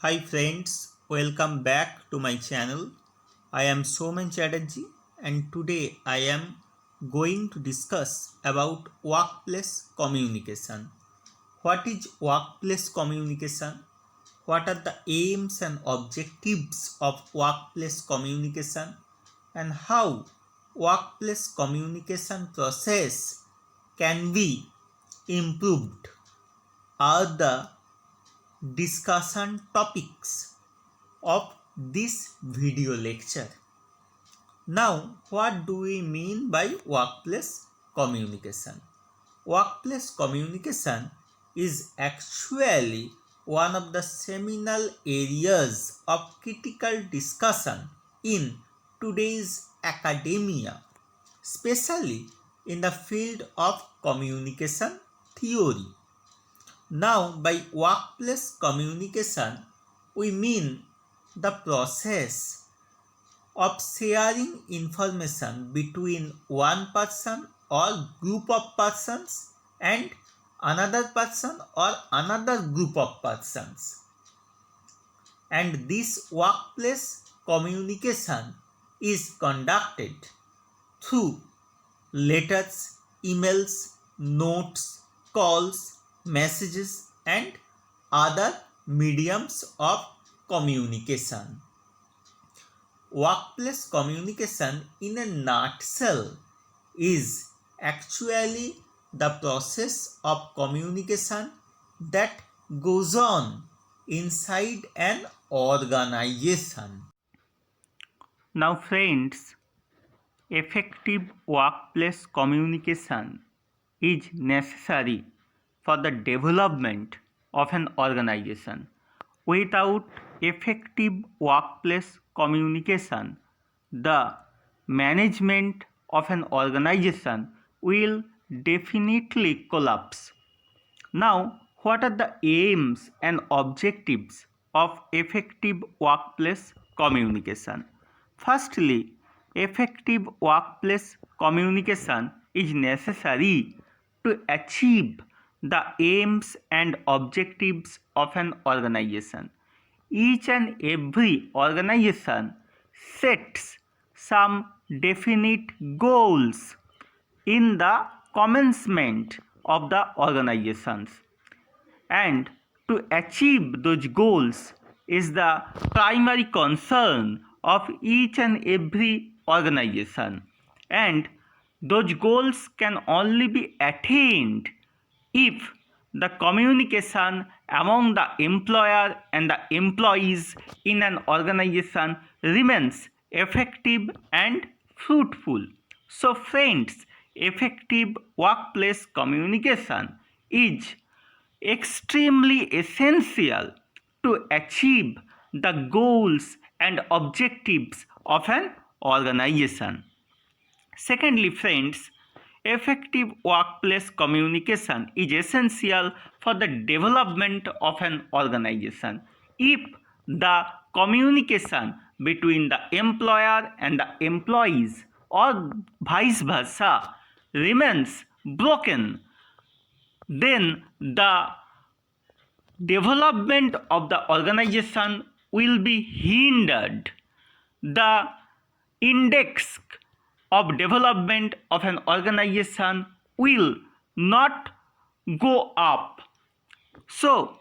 Hi friends, welcome back to my channel. I am Somen Chatterjee and today I am going to discuss about workplace communication. What is workplace communication? What are the aims and objectives of workplace communication and how workplace communication process can be improved are the discussion topics of this video lecture. Now, what do we mean by workplace communication? Workplace communication is actually one of the seminal areas of critical discussion in today's academia, especially in the field of communication theory. Now, by workplace communication, we mean the process of sharing information between one person or group of persons and another person or another group of persons. And this workplace communication is conducted through letters, emails, notes, calls, messages, and other mediums of communication. Workplace communication, in a nutshell, is actually the process of communication that goes on inside an organization. Now, friends, effective workplace communication is necessary for the development of an organization. Without effective workplace communication, the management of an organization will definitely collapse. Now, what are the aims and objectives of effective workplace communication? Firstly, effective workplace communication is necessary to achieve the aims and objectives of an organization. Each and every organization sets some definite goals in the commencement of the organizations, and to achieve those goals is the primary concern of each and every organization, and those goals can only be attained if the communication among the employer and the employees in an organization remains effective and fruitful. So friends, effective workplace communication is extremely essential to achieve the goals and objectives of an organization. Secondly, friends, effective workplace communication is essential for the development of an organization. If the communication between the employer and the employees or vice versa remains broken, then the development of the organization will be hindered. The index of development of an organization will not go up. So,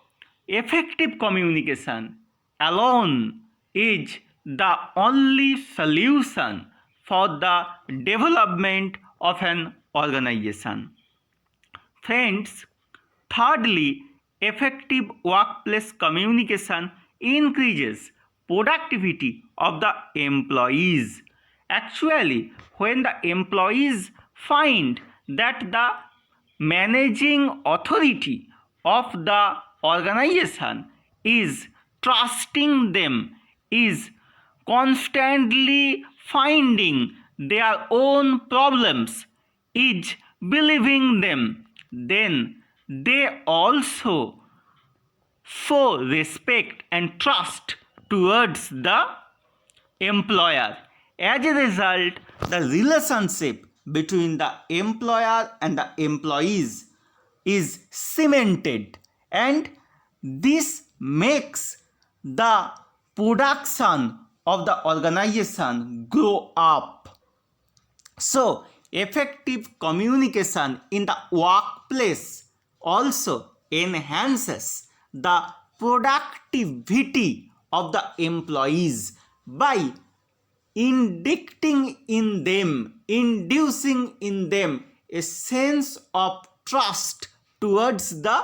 effective communication alone is the only solution for the development of an organization. Friends, thirdly, effective workplace communication increases productivity of the employees. Actually, when the employees find that the managing authority of the organization is trusting them, is constantly finding their own problems, is believing them, then they also show respect and trust towards the employer. As a result, the relationship between the employer and the employees is cemented, and this makes the production of the organization grow up. So, effective communication in the workplace also enhances the productivity of the employees by inducing in them a sense of trust towards the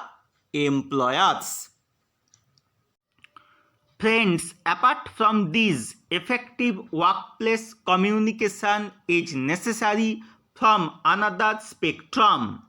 employers. Friends, apart from these, effective workplace communication is necessary from another spectrum.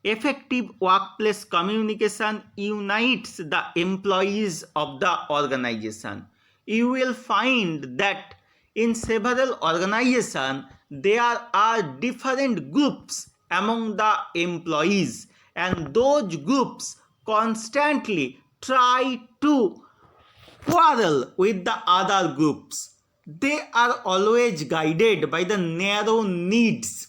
Effective workplace communication unites the employees of the organization. You will find that in several organizations there are different groups among the employees, and those groups constantly try to quarrel with the other groups. They are always guided by the narrow needs,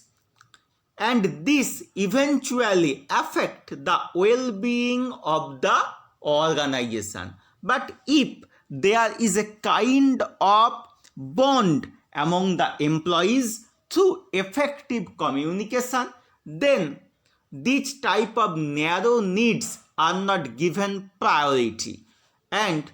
and this eventually affect the well-being of the organization. But if there is a kind of bond among the employees through effective communication, then these type of narrow needs are not given priority, and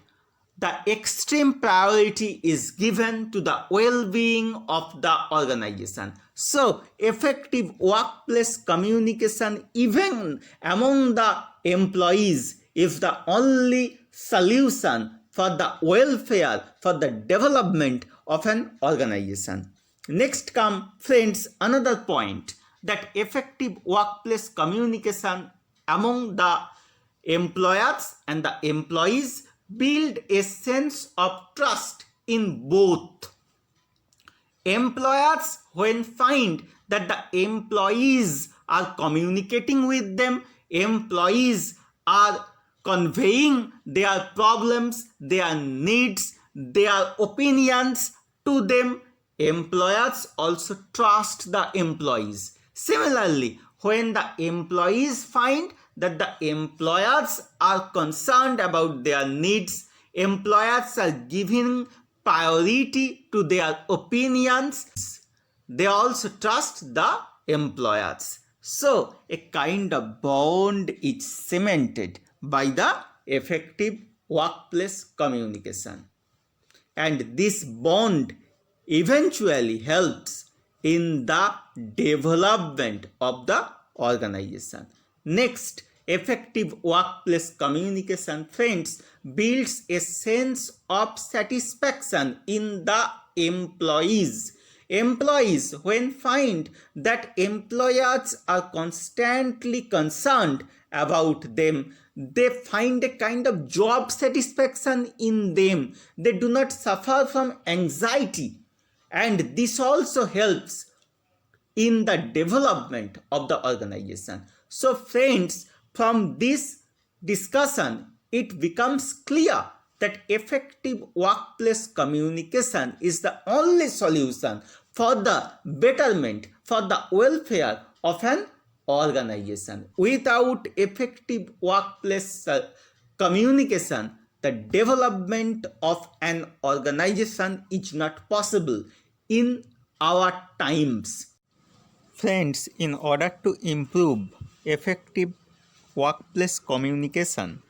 the extreme priority is given to the well-being of the organization. So, effective workplace communication, even among the employees, is the only solution for the welfare, for the development of an organization. Next come, friends, another point, that effective workplace communication among the employers and the employees build a sense of trust in both. Employers, when find that the employees are communicating with them, employees are conveying their problems, their needs, their opinions to them, employers also trust the employees. Similarly, when the employees find that the employers are concerned about their needs, employers are giving priority to their opinions, they also trust the employers. So, a kind of bond is cemented by the effective workplace communication. And this bond eventually helps in the development of the organization. Next, effective workplace communication, friends, builds a sense of satisfaction in the employees. Employees, when find that employers are constantly concerned about them, they find a kind of job satisfaction in them. They do not suffer from anxiety, and this also helps in the development of the organization. So, friends, from this discussion, it becomes clear that effective workplace communication is the only solution for the betterment, for the welfare of an organization. Without effective workplace communication, the development of an organization is not possible in our times. Friends, in order to improve effective workplace communication,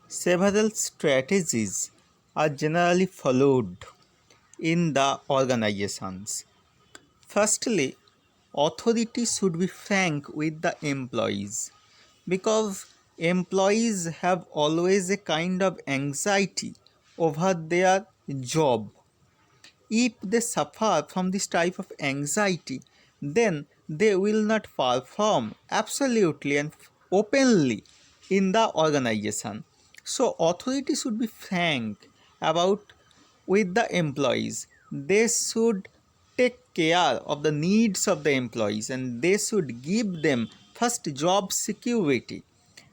several strategies are generally followed in the organizations. Firstly, authority should be frank with the employees, because employees have always a kind of anxiety over their job. If they suffer from this type of anxiety, then they will not perform absolutely and openly in the organization. So, authority should be frank about with the employees. They should take care of the needs of the employees, and they should give them first job security.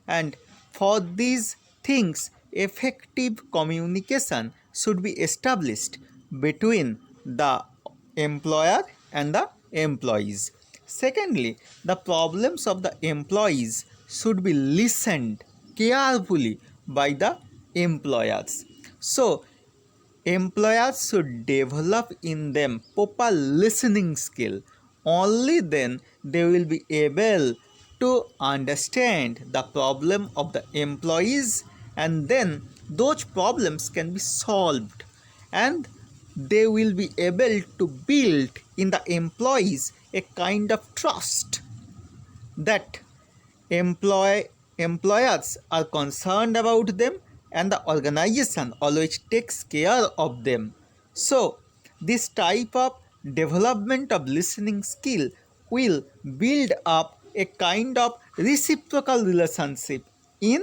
And for these things, effective communication should be established between the employer and the employees. Secondly, the problems of the employees should be listened carefully by the employers. So, employers should develop in them proper listening skill. Only then they will be able to understand the problem of the employees, and then those problems can be solved, and they will be able to build in the employees a kind of trust that employers are concerned about them, and the organization always takes care of them. So this type of development of listening skill will build up a kind of reciprocal relationship in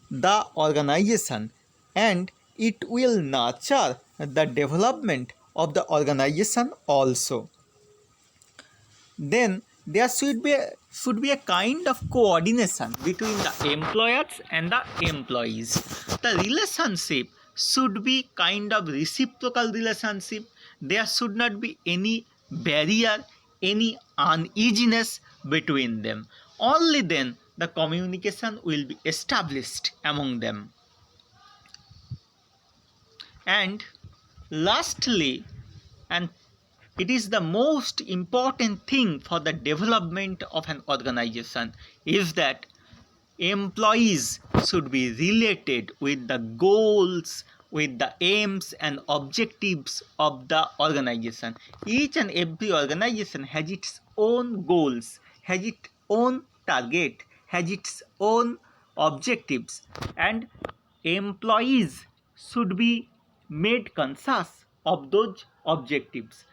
the organization, and it will nurture the development of the organization also. Then there should be a kind of coordination between the employers and the employees. The relationship should be kind of reciprocal relationship. There should not be any barrier, any uneasiness between them. Only then the communication will be established among them. And lastly, and it is the most important thing for the development of an organization, is that employees should be related with the goals, with the aims and objectives of the organization. Each and every organization has its own goals, has its own target, has its own objectives, and employees should be made conscious of those objectives.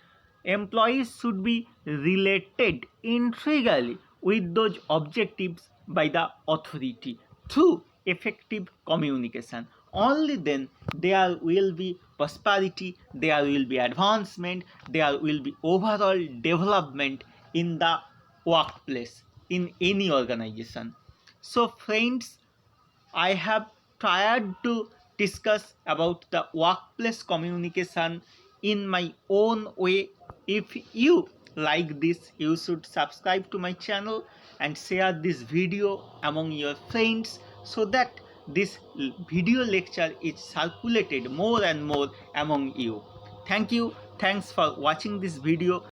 Employees should be related integrally with those objectives by the authority through effective communication. Only then there will be prosperity, there will be advancement, there will be overall development in the workplace, in any organization. So friends, I have tried to discuss about the workplace communication in my own way. If you like this, you should subscribe to my channel and share this video among your friends, so that this video lecture is circulated more and more among you. Thank you. Thanks for watching this video.